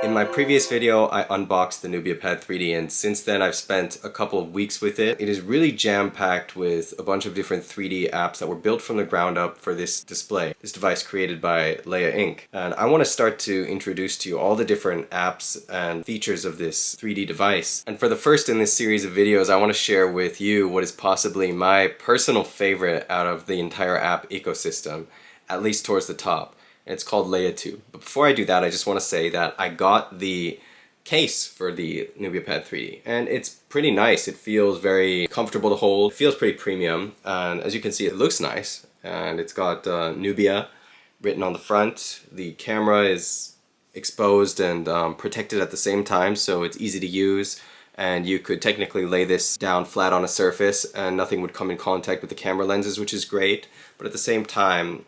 In my previous video, I unboxed the Nubia Pad 3D, and since then I've spent a couple of weeks with it. It is really jam-packed with a bunch of different 3D apps that were built from the ground up for this display, this device created by Leia Inc. And I want to start to introduce to you all the different apps and features of this 3D device. And for the first in this series of videos, I want to share with you what is possibly my personal favorite out of the entire app ecosystem, at least towards the top. It's called LeiaTube. But before I do that, I just want to say that I got the case for the Nubia Pad 3D, and it's pretty nice. It feels very comfortable to hold. It feels pretty premium, and as you can see, it looks nice. And it's got Nubia written on the front. The camera is exposed and protected at the same time, so it's easy to use. And you could technically lay this down flat on a surface and nothing would come in contact with the camera lenses, which is great. But at the same time,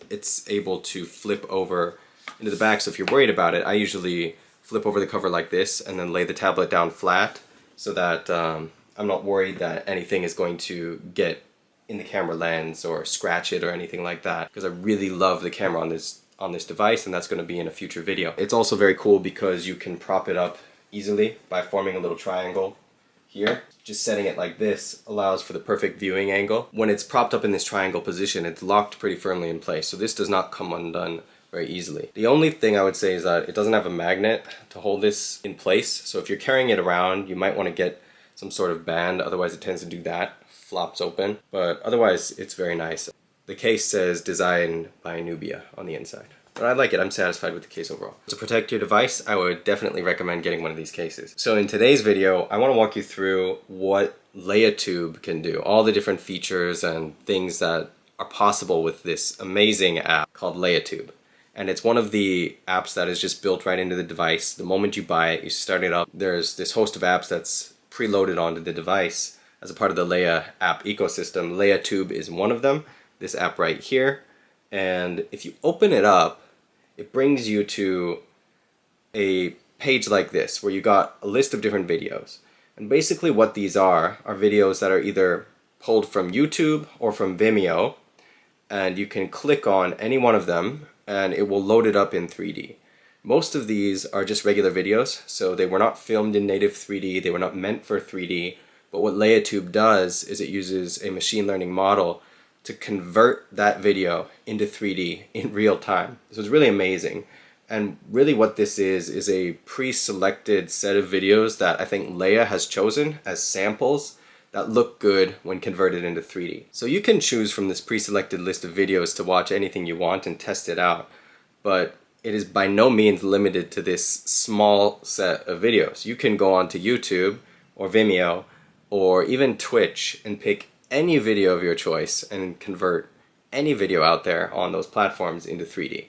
it's able to flip over into the back. So if you're worried about it, I usually flip over the cover like this and then lay the tablet down flat so that I'm not worried that anything is going to get in the camera lens or scratch it or anything like that, because I really love the camera on this device, and that's going to be in a future video. It's also very cool because you can prop it up easily by forming a little triangle here. Just setting it like this allows for the perfect viewing angle. When it's propped up in this triangle position, it's locked pretty firmly in place, so this does not come undone very easily. The only thing I would say is that it doesn't have a magnet to hold this in place, so if you're carrying it around, you might want to get some sort of band, otherwise it tends to do that, flops open, but otherwise it's very nice. The case says designed by Nubia on the inside. But I like it. I'm satisfied with the case overall. To protect your device, I would definitely recommend getting one of these cases. So in today's video, I want to walk you through what LeiaTube can do, all the different features and things that are possible with this amazing app called LeiaTube. And it's one of the apps that is just built right into the device. The moment you buy it, you start it up, there's this host of apps that's preloaded onto the device as a part of the Leia App ecosystem. LeiaTube is one of them, this app right here. And if you open it up, it brings you to a page like this where you got a list of different videos. And basically what these are videos that are either pulled from YouTube or from Vimeo, and you can click on any one of them and it will load it up in 3D. Most of these are just regular videos, so they were not filmed in native 3D, they were not meant for 3D, but what LeiaTube does is it uses a machine learning model to convert that video into 3D in real time. So it's really amazing. And really what this is a pre-selected set of videos that I think Leia has chosen as samples that look good when converted into 3D. So you can choose from this pre-selected list of videos to watch anything you want and test it out, but it is by no means limited to this small set of videos. You can go onto YouTube or Vimeo or even Twitch and pick any video of your choice and convert any video out there on those platforms into 3D,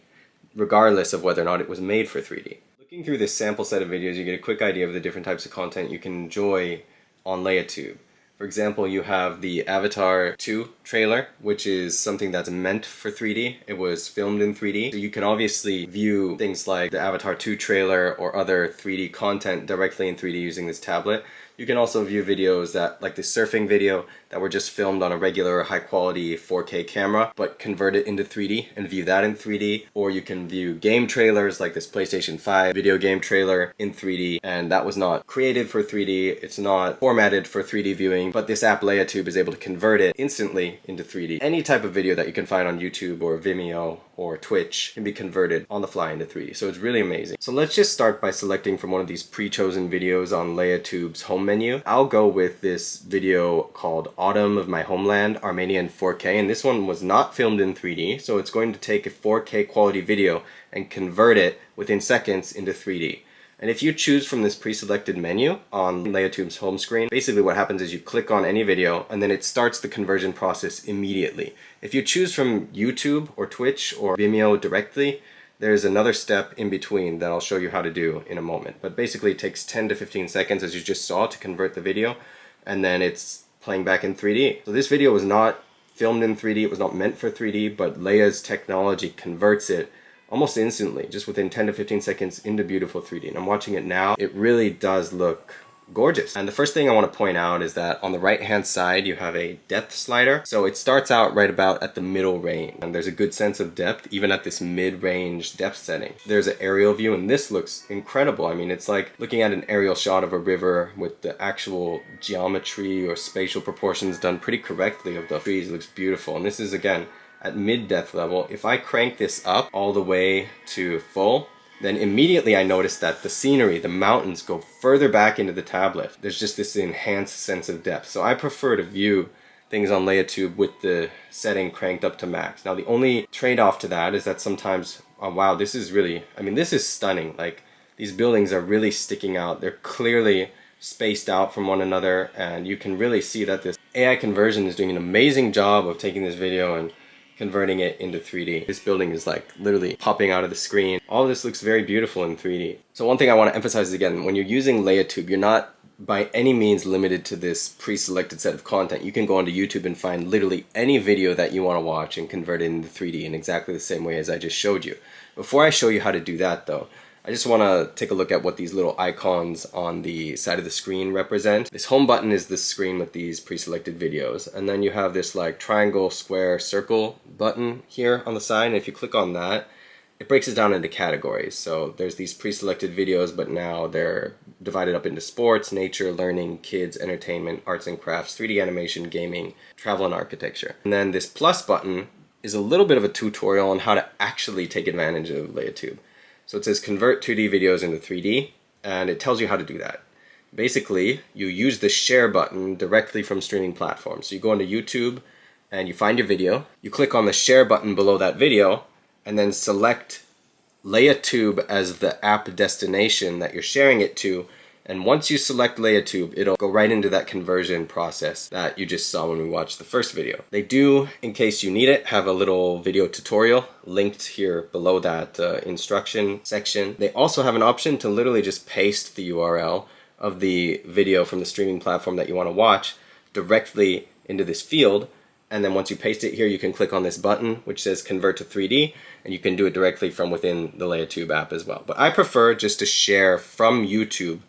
regardless of whether or not it was made for 3D. Looking through this sample set of videos, you get a quick idea of the different types of content you can enjoy on LeiaTube. For example, you have the Avatar 2 trailer, which is something that's meant for 3D. It was filmed in 3D. So you can obviously view things like the Avatar 2 trailer or other 3D content directly in 3D using this tablet. You can also view videos that, like the surfing video, that were just filmed on a regular high quality 4K camera, but convert it into 3D and view that in 3D. Or you can view game trailers like this PlayStation 5 video game trailer in 3D, and that was not created for 3D, it's not formatted for 3D viewing, but this app LeiaTube is able to convert it instantly into 3D. Any type of video that you can find on YouTube or Vimeo or Twitch can be converted on the fly into 3D, so it's really amazing. So let's just start by selecting from one of these pre-chosen videos on LeiaTube's home menu. I'll go with this video called Autumn of My Homeland, Armenia in 4K, and this one was not filmed in 3D, so it's going to take a 4K quality video and convert it within seconds into 3D. And if you choose from this pre-selected menu on LeiaTube's home screen, basically what happens is you click on any video and then it starts the conversion process immediately. If you choose from YouTube or Twitch or Vimeo directly, there's another step in between that I'll show you how to do in a moment. But basically it takes 10 to 15 seconds, as you just saw, to convert the video, and then it's playing back in 3D. So this video was not filmed in 3D, it was not meant for 3D, but Leia's technology converts it almost instantly, just within 10 to 15 seconds into beautiful 3D. And I'm watching it now. It really does look gorgeous. And the first thing I want to point out is that on the right hand side you have a depth slider. So it starts out right about at the middle range, and there's a good sense of depth even at this mid-range depth setting. There's an aerial view, and this looks incredible. I mean, it's like looking at an aerial shot of a river with the actual geometry or spatial proportions done pretty correctly of the trees. It looks beautiful. And this is again at mid depth level. If I crank this up all the way to full, then immediately I notice that the scenery, the mountains, go further back into the tablet. There's just this enhanced sense of depth. So I prefer to view things on LeiaTube with the setting cranked up to max. Now the only trade-off to that is that sometimes, oh wow, this is really, I mean, this is stunning. Like, these buildings are really sticking out. They're clearly spaced out from one another, and you can really see that this AI conversion is doing an amazing job of taking this video and converting it into 3D. This building is like literally popping out of the screen. All of this looks very beautiful in 3D. So one thing I want to emphasize is, again, when you're using LeiaTube, you're not by any means limited to this pre-selected set of content. You can go onto YouTube and find literally any video that you want to watch and convert it into 3D in exactly the same way as I just showed you. Before I show you how to do that though, I just want to take a look at what these little icons on the side of the screen represent. This home button is the screen with these pre-selected videos, and then you have this like triangle, square, circle button here on the side, and if you click on that, it breaks it down into categories. So there's these pre-selected videos, but now they're divided up into sports, nature, learning, kids, entertainment, arts and crafts, 3D animation, gaming, travel and architecture. And then this plus button is a little bit of a tutorial on how to actually take advantage of LeiaTube. So it says convert 2D videos into 3D, and it tells you how to do that. Basically, you use the share button directly from streaming platforms. So you go into YouTube and you find your video, you click on the share button below that video, and then select LeiaTube as the app destination that you're sharing it to. And once you select LeiaTube, it'll go right into that conversion process that you just saw when we watched the first video. They do, in case you need it, have a little video tutorial linked here below that instruction section. They also have an option to literally just paste the URL of the video from the streaming platform that you want to watch directly into this field. And then once you paste it here, you can click on this button which says convert to 3D, and you can do it directly from within the LeiaTube app as well. But I prefer just to share from YouTube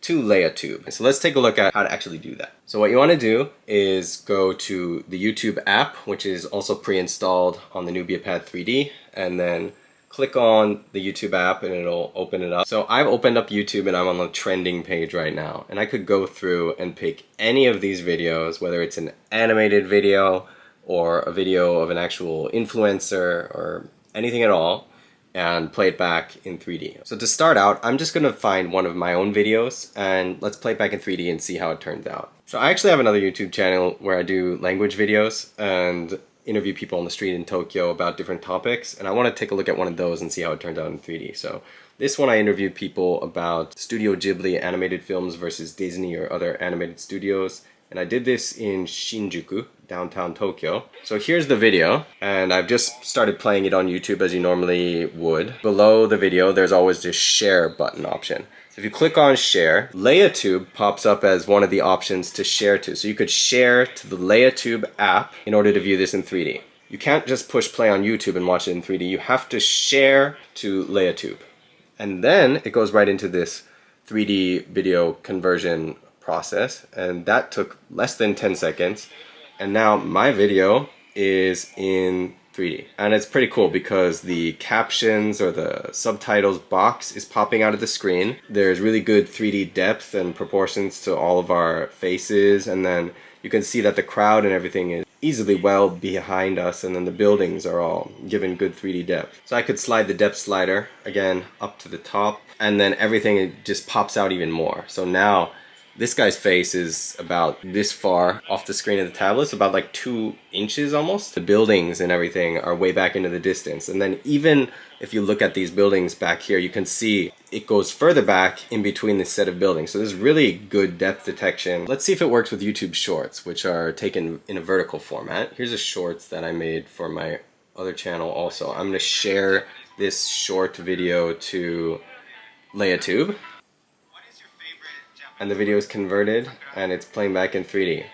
to LeiaTube. So let's take a look at how to actually do that. So what you want to do is go to the YouTube app, which is also pre-installed on the Nubia Pad 3D, and then click on the YouTube app and it'll open it up. So I've opened up YouTube and I'm on the trending page right now, and I could go through and pick any of these videos, whether it's an animated video or a video of an actual influencer or anything at all, and play it back in 3D. So to start out, I'm just going to find one of my own videos and let's play it back in 3D and see how it turns out. So I actually have another YouTube channel where I do language videos and interview people on the street in Tokyo about different topics, and I want to take a look at one of those and see how it turns out in 3D. So this one I interviewed people about Studio Ghibli animated films versus Disney or other animated studios, and I did this in Shinjuku, downtown Tokyo. So here's the video, and I've just started playing it on YouTube as you normally would. Below the video, there's always this share button option. So if you click on share, LeiaTube pops up as one of the options to share to. So you could share to the LeiaTube app in order to view this in 3D. You can't just push play on YouTube and watch it in 3D. You have to share to LeiaTube. And then it goes right into this 3D video conversion process, and that took less than 10 seconds. And now my video is in 3D. And it's pretty cool because the captions or the subtitles box is popping out of the screen. There's really good 3D depth and proportions to all of our faces, and then you can see that the crowd and everything is easily well behind us, and then the buildings are all given good 3D depth. So I could slide the depth slider again up to the top, and then everything just pops out even more. So now this guy's face is about this far off the screen of the tablet, so about like 2 inches almost. The buildings and everything are way back into the distance. And then even if you look at these buildings back here, you can see it goes further back in between this set of buildings. So there's really good depth detection. Let's see if it works with YouTube Shorts, which are taken in a vertical format. Here's a shorts that I made for my other channel also. I'm going to share this short video to LeiaTube. And the video is converted and it's playing back in 3D.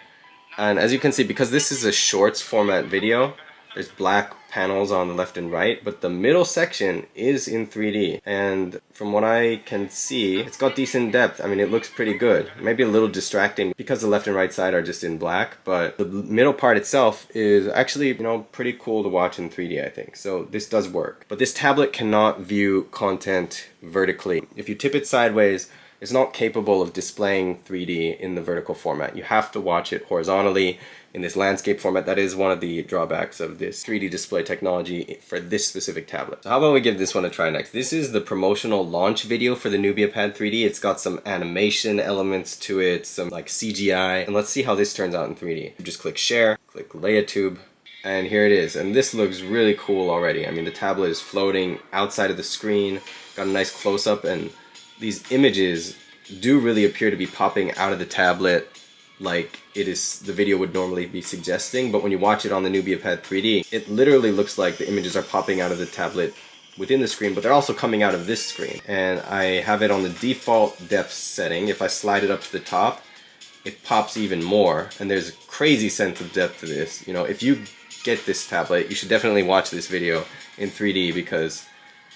And as you can see, because this is a shorts format video, There's black panels on the left and right, but the middle section is in 3D. And from what I can see, it's got decent depth. I mean, it looks pretty good. Maybe a little distracting because the left and right side are just in black, but the middle part itself is actually, pretty cool to watch in 3D, I think. So this does work. But this tablet cannot view content vertically. If you tip it sideways, it's not capable of displaying 3D in the vertical format. You have to watch it horizontally in this landscape format. That is one of the drawbacks of this 3D display technology for this specific tablet. So how about we give this one a try next? This is the promotional launch video for the Nubia Pad 3D. It's got some animation elements to it, some like CGI, and let's see how this turns out in 3D. You just click share, click LeiaTube, and here it is. And this looks really cool already. I mean, the tablet is floating outside of the screen, got a nice close-up, and these images do really appear to be popping out of the tablet like the video would normally be suggesting, but when you watch it on the Nubia Pad 3D, it literally looks like the images are popping out of the tablet within the screen, but they're also coming out of this screen. And I have it on the default depth setting. If I slide it up to the top, it pops even more, and there's a crazy sense of depth to this. If you get this tablet, you should definitely watch this video in 3D because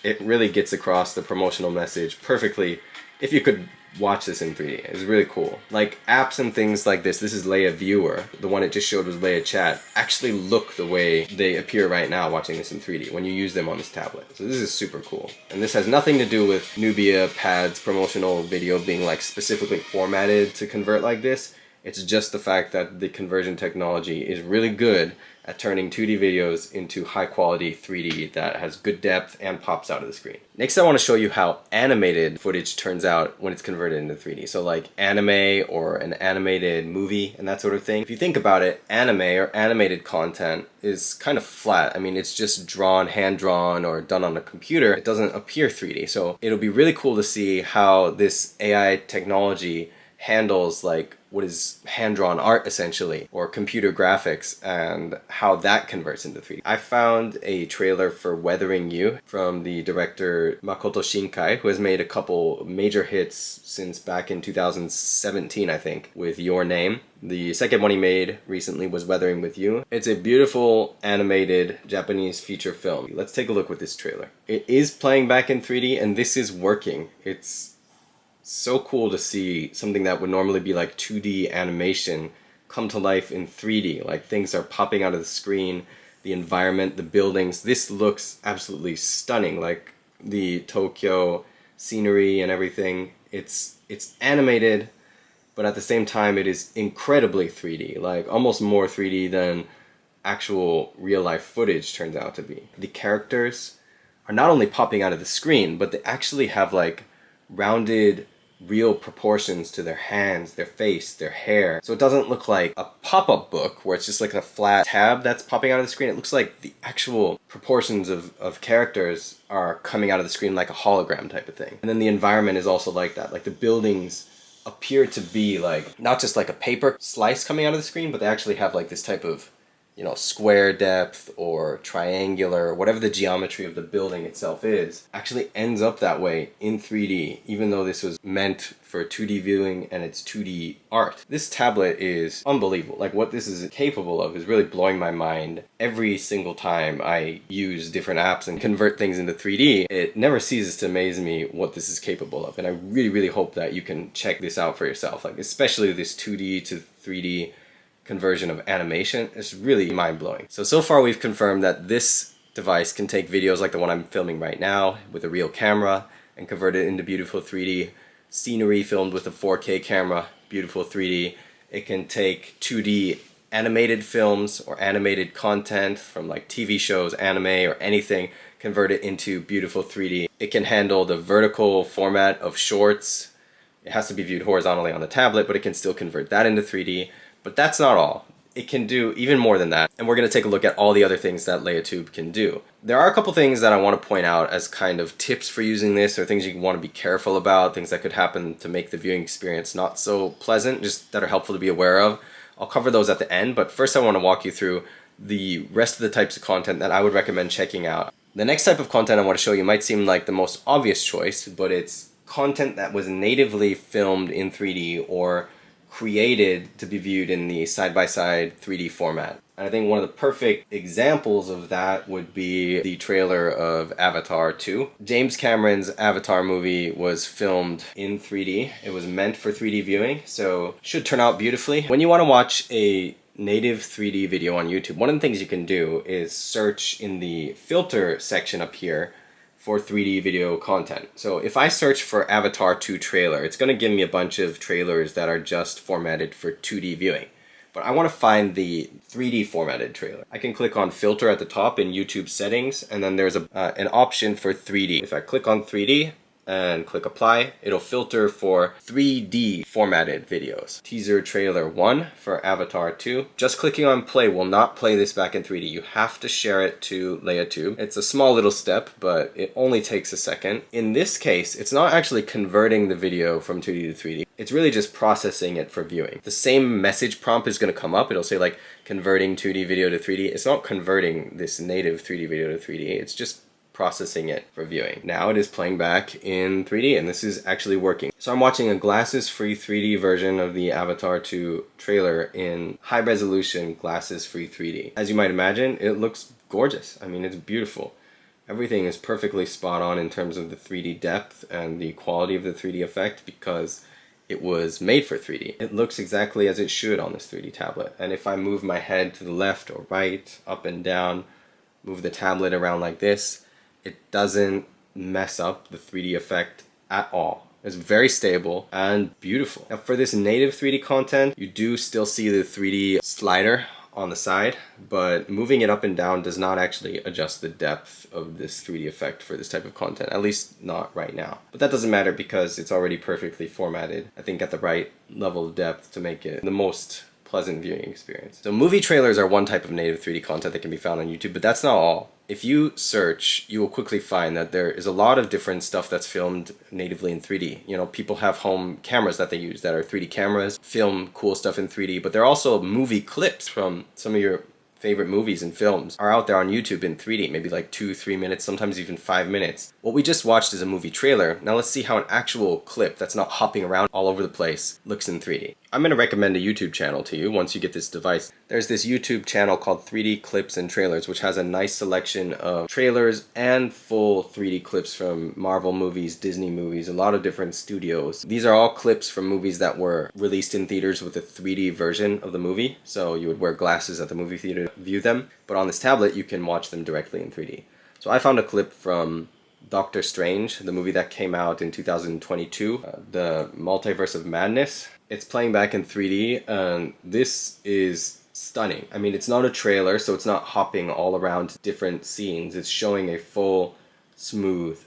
it really gets across the promotional message perfectly if you could watch this in 3D. It's really cool. Like apps and things like this is Leia Viewer. The one it just showed was Leia Chat. Actually look the way they appear right now watching this in 3D when you use them on this tablet. So this is super cool. And this has nothing to do with Nubia Pad's promotional video being like specifically formatted to convert like this. It's just the fact that the conversion technology is really good at turning 2D videos into high quality 3D that has good depth and pops out of the screen. Next, I want to show you how animated footage turns out when it's converted into 3D. So like anime or an animated movie and that sort of thing. If you think about it, anime or animated content is kind of flat. I mean, it's just drawn, hand-drawn, or done on a computer. It doesn't appear 3D. So it'll be really cool to see how this AI technology handles like what is hand-drawn art essentially, or computer graphics, and how that converts into 3D. I found a trailer for Weathering You from the director Makoto Shinkai, who has made a couple major hits since back in 2017, I think, with Your Name. The second one he made recently was Weathering with You. It's a beautiful animated Japanese feature film. Let's take a look with this trailer. It is playing back in 3D, and this is working. It's so cool to see something that would normally be like 2D animation come to life in 3D. Like things are popping out of the screen, the environment, the buildings. This looks absolutely stunning. Like the Tokyo scenery and everything. It's animated, but at the same time it is incredibly 3D. Like almost more 3D than actual real life footage turns out to be. The characters are not only popping out of the screen, but they actually have like rounded real proportions to their hands, their face, their hair. So it doesn't look like a pop-up book where it's just like a flat tab that's popping out of the screen. It looks like the actual proportions of characters are coming out of the screen like a hologram type of thing. And then the environment is also like that. Like the buildings appear to be like not just like a paper slice coming out of the screen, but they actually have like this type of square depth or triangular, whatever the geometry of the building itself is, actually ends up that way in 3D, even though this was meant for 2D viewing and it's 2D art. This tablet is unbelievable. Like what this is capable of is really blowing my mind. Every single time I use different apps and convert things into 3D, it never ceases to amaze me what this is capable of. And I really, really hope that you can check this out for yourself. Like especially this 2D to 3D conversion of animation is really mind-blowing. So far we've confirmed that this device can take videos like the one I'm filming right now with a real camera and convert it into beautiful 3D. Scenery filmed with a 4K camera, beautiful 3D. It can take 2D animated films or animated content from like TV shows, anime, or anything, convert it into beautiful 3D. It can handle the vertical format of shorts. It has to be viewed horizontally on the tablet, but it can still convert that into 3D. But that's not all. It can do even more than that, and we're going to take a look at all the other things that LeiaTube can do. There are a couple things that I want to point out as kind of tips for using this, or things you want to be careful about, things that could happen to make the viewing experience not so pleasant, just that are helpful to be aware of. I'll cover those at the end, but first I want to walk you through the rest of the types of content that I would recommend checking out. The next type of content I want to show you might seem like the most obvious choice, but it's content that was natively filmed in 3D or created to be viewed in the side-by-side 3D format. And I think one of the perfect examples of that would be the trailer of Avatar 2. James Cameron's Avatar movie was filmed in 3D. It was meant for 3D viewing, so it should turn out beautifully. When you want to watch a native 3D video on YouTube, one of the things you can do is search in the filter section up here for 3D video content. So if I search for Avatar 2 trailer, it's going to give me a bunch of trailers that are just formatted for 2D viewing. But I want to find the 3D formatted trailer. I can click on filter at the top in YouTube settings, and then there's an option for 3D. If I click on 3D and click apply, it'll filter for 3D formatted videos. Teaser trailer 1 for Avatar 2. Just clicking on play will not play this back in 3D. You have to share it to LeiaTube. It's a small little step, but it only takes a second. In this case, it's not actually converting the video from 2D to 3D. It's really just processing it for viewing. The same message prompt is going to come up. It'll say like converting 2D video to 3D. It's not converting this native 3D video to 3D. It's just processing it for viewing. Now it is playing back in 3D, and this is actually working. So I'm watching a glasses-free 3D version of the Avatar 2 trailer in high-resolution glasses-free 3D. As you might imagine, it looks gorgeous. I mean, it's beautiful. Everything is perfectly spot on in terms of the 3D depth and the quality of the 3D effect because it was made for 3D. It looks exactly as it should on this 3D tablet. And if I move my head to the left or right, up and down, move the tablet around like this, it doesn't mess up the 3D effect at all. It's very stable and beautiful. Now for this native 3D content, you do still see the 3D slider on the side, but moving it up and down does not actually adjust the depth of this 3D effect for this type of content, at least not right now. But that doesn't matter because it's already perfectly formatted, I think at the right level of depth to make it the most pleasant viewing experience. So movie trailers are one type of native 3D content that can be found on YouTube, but that's not all. If you search, you will quickly find that there is a lot of different stuff that's filmed natively in 3D. You know, people have home cameras that they use that are 3D cameras, film cool stuff in 3D, but there are also movie clips from some of your favorite movies and films are out there on YouTube in 3D, maybe like 2-3 minutes, sometimes even 5 minutes. What we just watched is a movie trailer. Now let's see how an actual clip that's not hopping around all over the place looks in 3D. I'm going to recommend a YouTube channel to you once you get this device. There's this YouTube channel called 3D Clips and Trailers, which has a nice selection of trailers and full 3D clips from Marvel movies, Disney movies, a lot of different studios. These are all clips from movies that were released in theaters with a 3D version of the movie. So you would wear glasses at the movie theater to view them, but on this tablet you can watch them directly in 3D. So I found a clip from Doctor Strange, the movie that came out in 2022, the Multiverse of Madness. It's playing back in 3D, and this is stunning. I mean, it's not a trailer, so it's not hopping all around different scenes. It's showing a full, smooth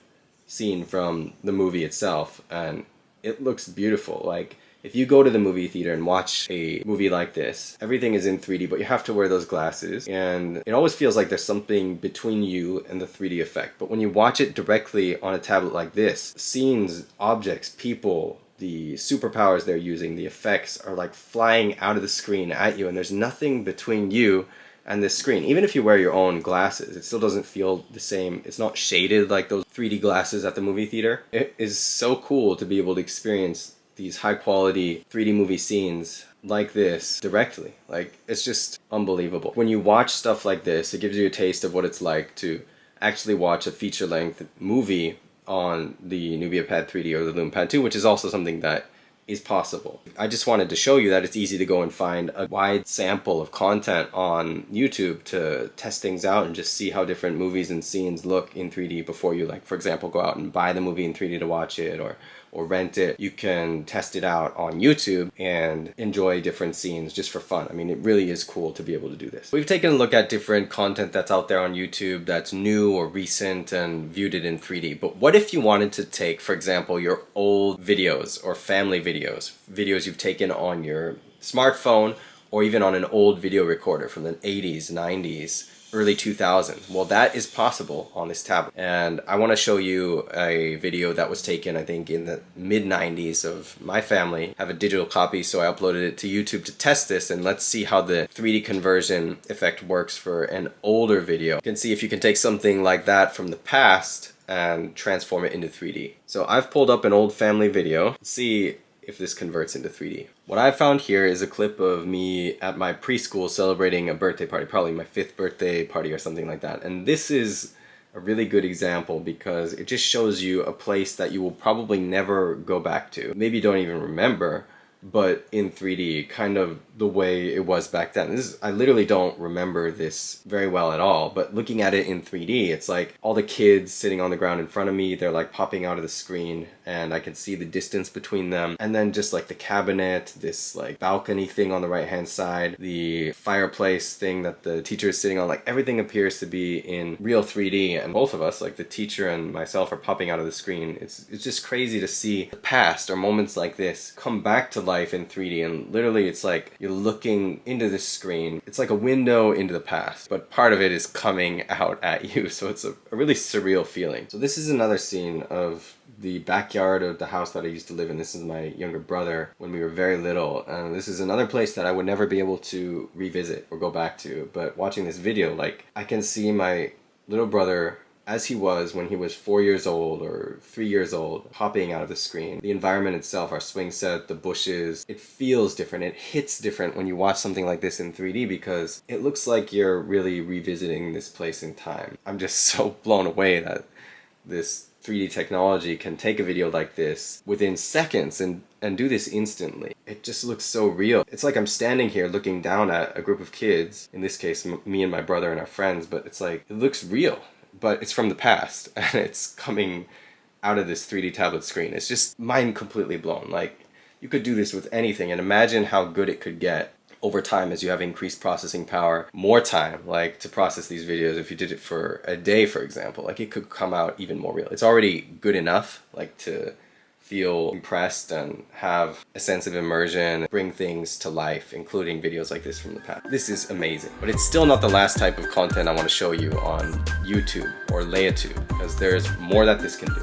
scene from the movie itself, and it looks beautiful. Like, if you go to the movie theater and watch a movie like this, everything is in 3D, but you have to wear those glasses, and it always feels like there's something between you and the 3D effect. But when you watch it directly on a tablet like this, scenes, objects, people, the superpowers they're using, the effects are like flying out of the screen at you, and there's nothing between you and this screen. Even if you wear your own glasses, it still doesn't feel the same. It's not shaded like those 3D glasses at the movie theater. It is so cool to be able to experience these high quality 3D movie scenes like this directly. Like, it's just unbelievable. When you watch stuff like this, it gives you a taste of what it's like to actually watch a feature-length movie on the Nubia Pad 3D or the Lume Pad 2, which is also something that is possible. I just wanted to show you that it's easy to go and find a wide sample of content on YouTube to test things out and just see how different movies and scenes look in 3D before you, like, for example, go out and buy the movie in 3D to watch it or rent it. You can test it out on YouTube and enjoy different scenes just for fun. I mean, it really is cool to be able to do this. We've taken a look at different content that's out there on YouTube that's new or recent and viewed it in 3D. But what if you wanted to take, for example, your old videos or family videos you've taken on your smartphone or even on an old video recorder from the 80s, 90s, early 2000s. Well, that is possible on this tablet. And I want to show you a video that was taken, I think, in the mid-90s of my family. I have a digital copy, so I uploaded it to YouTube to test this, and let's see how the 3D conversion effect works for an older video. You can see if you can take something like that from the past and transform it into 3D. So I've pulled up an old family video. Let's see if this converts into 3D. What I found here is a clip of me at my preschool celebrating a birthday party, probably my 5th birthday party or something like that. And this is a really good example because it just shows you a place that you will probably never go back to. Maybe you don't even remember, but in 3D, kind of the way it was back then. I literally don't remember this very well at all, but looking at it in 3D, it's like all the kids sitting on the ground in front of me, they're like popping out of the screen, and I can see the distance between them. And then just like the cabinet, this like balcony thing on the right hand side, the fireplace thing that the teacher is sitting on, like everything appears to be in real 3D, and both of us, like the teacher and myself, are popping out of the screen. It's just crazy to see the past or moments like this come back to life in 3D, and literally it's like you're looking into this screen. It's like a window into the past, but part of it is coming out at you, so it's a really surreal feeling. So this is another scene of the backyard of the house that I used to live in. This is my younger brother when we were very little, and this is another place that I would never be able to revisit or go back to, but watching this video, like, I can see my little brother as he was when he was 4 years old or 3 years old, popping out of the screen. The environment itself, our swing set, the bushes, it feels different. It hits different when you watch something like this in 3D because it looks like you're really revisiting this place in time. I'm just so blown away that this 3D technology can take a video like this within seconds and do this instantly. It just looks so real. It's like I'm standing here looking down at a group of kids, in this case me and my brother and our friends, but it's like, it looks real. But it's from the past, and it's coming out of this 3D tablet screen. It's just mind completely blown. Like, you could do this with anything, and imagine how good it could get over time as you have increased processing power, more time, like, to process these videos. If you did it for a day, for example, like, it could come out even more real. It's already good enough, like, to feel impressed and have a sense of immersion, bring things to life, including videos like this from the past. This is amazing, but it's still not the last type of content I want to show you on YouTube or LeiaTube, because there's more that this can do.